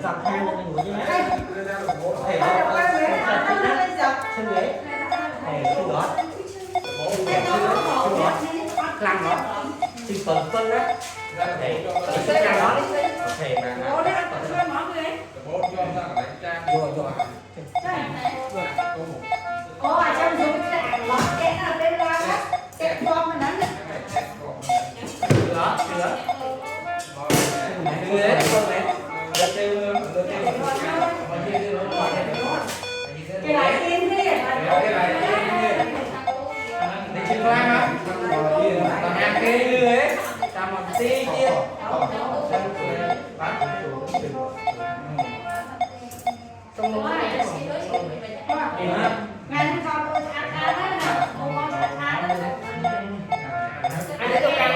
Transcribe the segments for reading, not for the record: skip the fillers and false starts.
dọc hai là mình ngồi như thế thầy chân ghế thầy chân đó lăn đó thì phần phân đó để cái ra đó thầy vô vô Ồ, trong dùng cái lọt cái nào bên loa á, cái bom mình đánh đó ghế phân này cái này yên đi đi trên vai hả? Còn ăn cái ghế làm một tí kia xong rồi ngày hôm sau tôi ăn cá đó nè, một con ăn cá đó anh ấy tôi ăn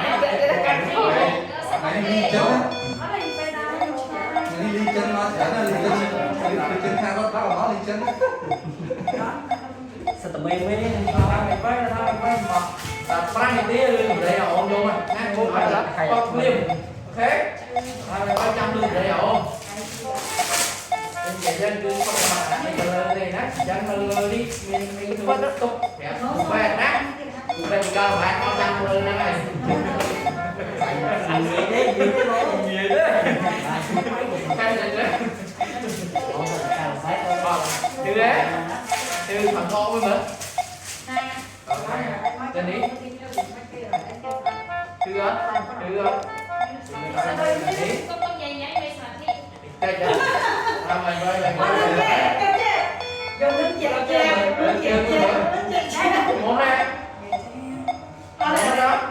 Này ly chân á, nó là gì phải đâu này ly chân nó chả là ly chân hai nó ly chân. sao tụi mình mới làm cái mà ba ngày tí lương để ổn luôn mà nè cô phải là con liêm ok hai 300 lương để ổn vậy dân cứ không mà bây giờ này nè dân đi mình có rất tốt đẹp về nè về cơ bạn 300 lương này anh nghĩ đấy gì cái đó gì đấy cái gì đấy từ đấy từ phần thô mới mở trên đi chưa Con dây nhảy bây giờ thì đây chưa làm mày bơi dùng nước chè muốn đây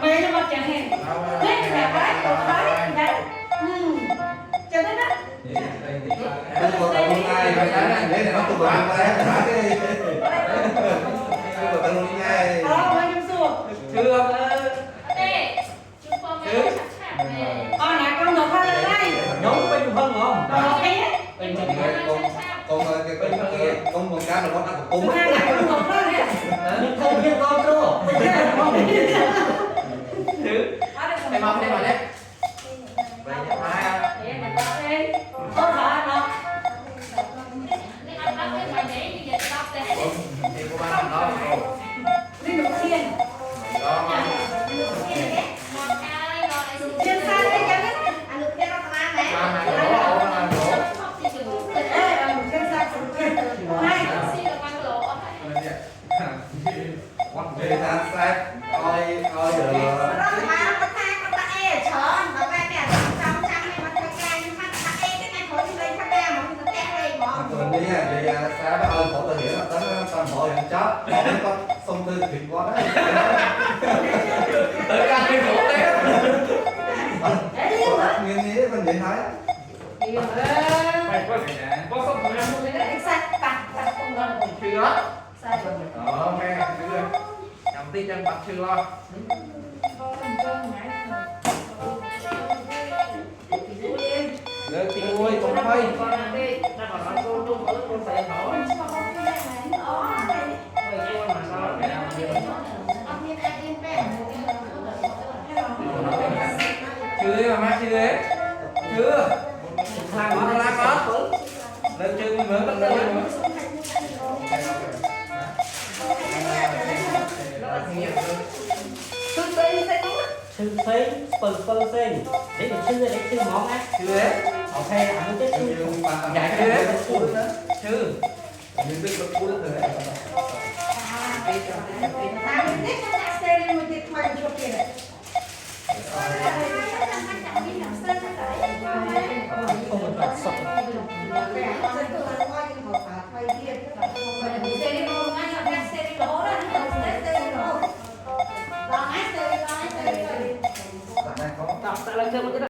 mẹ nó mặc chè hèn hết mẹ cái tổ cái đấy cho nên đó Tôi còn tụi ai phải nói để này nó tụi bạn ra hả cái. Tôi còn tụi ai. đó bao nhiêu xu chưa đây chúng con nghe chắc chắn về con này con ngọc hoa lên đây nhóm bên hơn không ngọc hết bên con Con cá nó có ăn của thứ cúng. hai là con ngọc hoa hết nhưng thân viên con chưa chứ em mong đây mà đấy vậy là hai tốt hả nó cái anh bắt cái mày để như vậy đọc để thì cô ba làm đó đi được thiên đó ngọt ai ngọt này xuống thiên sai đấy chắn đấy anh được cái đó tao mẹ làm này đổ làm đổ không thì chừng thiên sai hai xin được ăn lỗ Về ta sai coi giờ mình đi à về xã đó ơi khổ tự hiểu là tới toàn bộ hiện chót còn có sông tư thịt quá đó tới ăn cái khổ té nguyên lý mình vậy nói mày có không phải ăn chưa đó mẹ chưa cầm tí chân bạch chưa lo được thì nuôi cũng thôi ta bảo nói cô trung ở cô phải hỏi chưa mà má chưa đấy chưa thằng nó lá có lên chưa mới mở lên nữa sư phí phần sen để mình sư để sư món á chưa đấy ok anh chết chưa dạ chưa đấy chưa nhưng biết có cuốn rồi đấy không phải sọc Đọc tại lần chưa